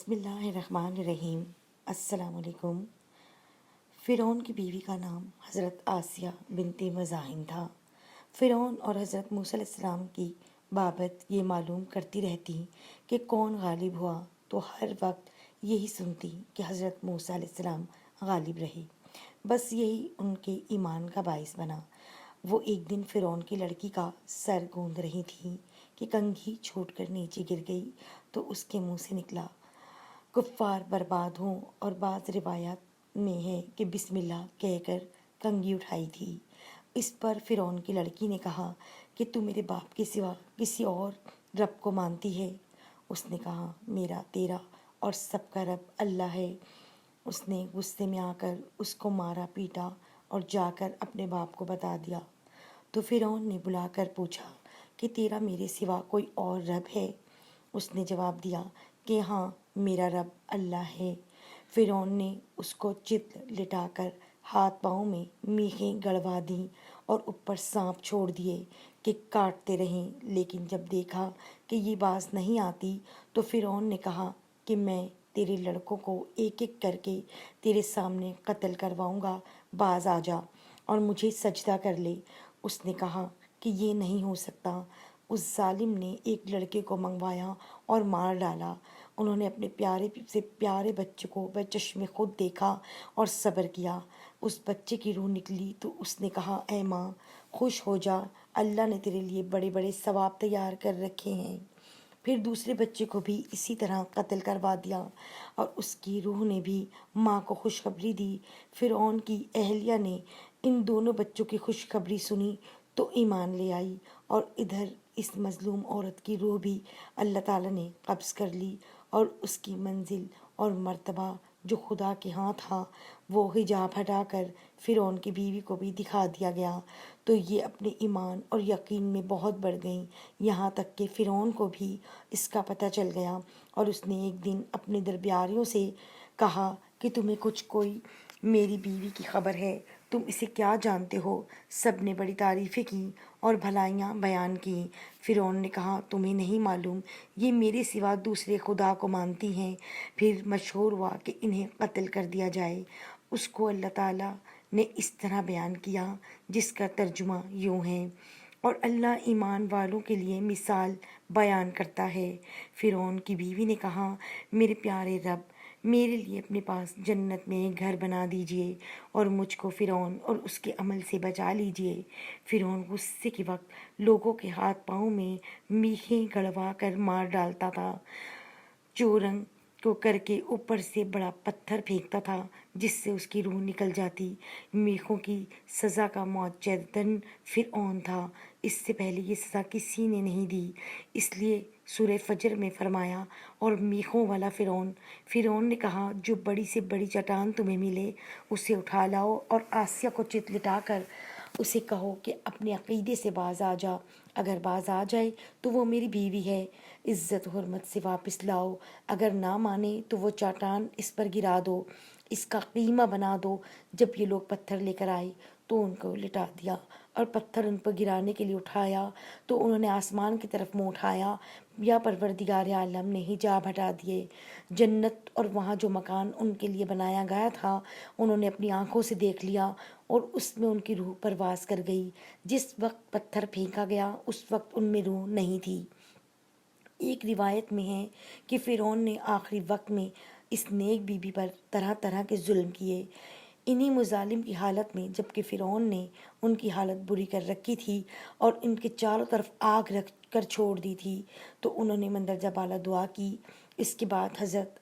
بسم اللہ الرحمن الرحیم۔ السلام علیکم۔ فرعون کی بیوی کا نام حضرت آسیہ بنت مزاحم تھا۔ فرعون اور حضرت موسیٰ علیہ السلام کی بابت یہ معلوم کرتی رہتی کہ کون غالب ہوا، تو ہر وقت یہی سنتی کہ حضرت موسیٰ علیہ السلام غالب رہے۔ بس یہی ان کے ایمان کا باعث بنا۔ وہ ایک دن فرعون کی لڑکی کا سر گوندھ رہی تھی کہ کنگھی چھوٹ کر نیچے گر گئی، تو اس کے منہ سے نکلا کفار برباد ہوں، اور بعض روایات میں ہے کہ بسم اللہ کہہ کر کنگھی اٹھائی تھی۔ اس پر فرعون کی لڑکی نے کہا کہ تو میرے باپ کے سوا کسی اور رب کو مانتی ہے؟ اس نے کہا میرا، تیرا اور سب کا رب اللہ ہے۔ اس نے غصے میں آ کر اس کو مارا پیٹا اور جا کر اپنے باپ کو بتا دیا۔ تو فرعون نے بلا کر پوچھا کہ تیرا میرے سوا کوئی اور رب ہے؟ اس نے جواب دیا کہ ہاں، میرا رب اللہ ہے۔ فرعون نے اس کو چت لٹا کر ہاتھ پاؤں میں میخیں گڑوا دیں اور اوپر سانپ چھوڑ دیے کہ کاٹتے رہیں، لیکن جب دیکھا کہ یہ باز نہیں آتی تو فرعون نے کہا کہ میں تیرے لڑکوں کو ایک ایک کر کے تیرے سامنے قتل کرواؤں گا، باز آ جا اور مجھے سجدہ کر لے۔ اس نے کہا کہ یہ نہیں ہو سکتا۔ اس ظالم نے ایک لڑکے کو منگوایا اور مار ڈالا۔ انہوں نے اپنے پیارے سے پیارے بچے کو بچشم خود دیکھا اور صبر کیا۔ اس بچے کی روح نکلی تو اس نے کہا اے ماں، خوش ہو جا، اللہ نے تیرے لیے بڑے بڑے ثواب تیار کر رکھے ہیں۔ پھر دوسرے بچے کو بھی اسی طرح قتل کروا دیا، اور اس کی روح نے بھی ماں کو خوشخبری دی۔ فرعون کی اہلیہ نے ان دونوں بچوں کی خوشخبری سنی تو ایمان لے آئی، اور ادھر اس مظلوم عورت کی روح بھی اللہ تعالیٰ نے قبض کر لی، اور اس کی منزل اور مرتبہ جو خدا کے ہاں تھا وہ حجاب ہٹا کر فرعون کی بیوی کو بھی دکھا دیا گیا۔ تو یہ اپنے ایمان اور یقین میں بہت بڑھ گئیں، یہاں تک کہ فرعون کو بھی اس کا پتہ چل گیا، اور اس نے ایک دن اپنے درباریوں سے کہا کہ تمہیں کوئی میری بیوی کی خبر ہے؟ تم اسے کیا جانتے ہو؟ سب نے بڑی تعریفیں کی اور بھلائیاں بیان کی۔ فرعون نے کہا تمہیں نہیں معلوم یہ میرے سوا دوسرے خدا کو مانتی ہیں۔ پھر مشہور ہوا کہ انہیں قتل کر دیا جائے۔ اس کو اللہ تعالیٰ نے اس طرح بیان کیا جس کا ترجمہ یوں ہے، اور اللہ ایمان والوں کے لیے مثال بیان کرتا ہے۔ فرعون کی بیوی نے کہا میرے پیارے رب، میرے لیے اپنے پاس جنت میں ایک گھر بنا دیجئے اور مجھ کو فرعون اور اس کے عمل سے بچا لیجئے۔ فرعون غصے کے وقت لوگوں کے ہاتھ پاؤں میں میخیں گڑوا کر مار ڈالتا تھا، چورنگ کو کر کے اوپر سے بڑا پتھر پھینکتا تھا جس سے اس کی روح نکل جاتی۔ میخوں کی سزا کا معجزن فرعون تھا، اس سے پہلے یہ سزا کسی نے نہیں دی۔ اس لیے سورہ فجر میں فرمایا اور میخوں والا فرعون۔ فرعون نے کہا جو بڑی سے بڑی چٹان تمہیں ملے اسے اٹھا لاؤ، اور آسیہ کو چت لٹا کر اسے کہو کہ اپنے عقیدے سے باز آ جا۔ اگر باز آ جائے تو وہ میری بیوی ہے، عزت و حرمت سے واپس لاؤ۔ اگر نہ مانے تو وہ چٹان اس پر گرا دو، اس کا قیمہ بنا دو۔ جب یہ لوگ پتھر لے کر آئے تو ان کو لٹا دیا، اور پتھر ان پر گرانے کے لیے اٹھایا تو انہوں نے آسمان کی طرف منہ اٹھایا۔ یا پروردگار عالم نے حجاب ہٹا دیے۔ جنت اور وہاں جو مکان ان کے لیے بنایا گیا تھا انہوں نے اپنی آنکھوں سے دیکھ لیا، اور اس میں ان کی روح پرواز کر گئی۔ جس وقت پتھر پھینکا گیا اس وقت ان میں روح نہیں تھی۔ ایک روایت میں ہے کہ فرعون نے آخری وقت میں اس نیک بی بی پر طرح طرح کے ظلم کیے۔ انہی مظالم کی حالت میں جب کہ فرعون نے ان کی حالت بری کر رکھی تھی اور ان کے چاروں طرف آگ رکھ کر چھوڑ دی تھی، تو انہوں نے مندرجہ بالا دعا کی۔ اس کے بعد حضرت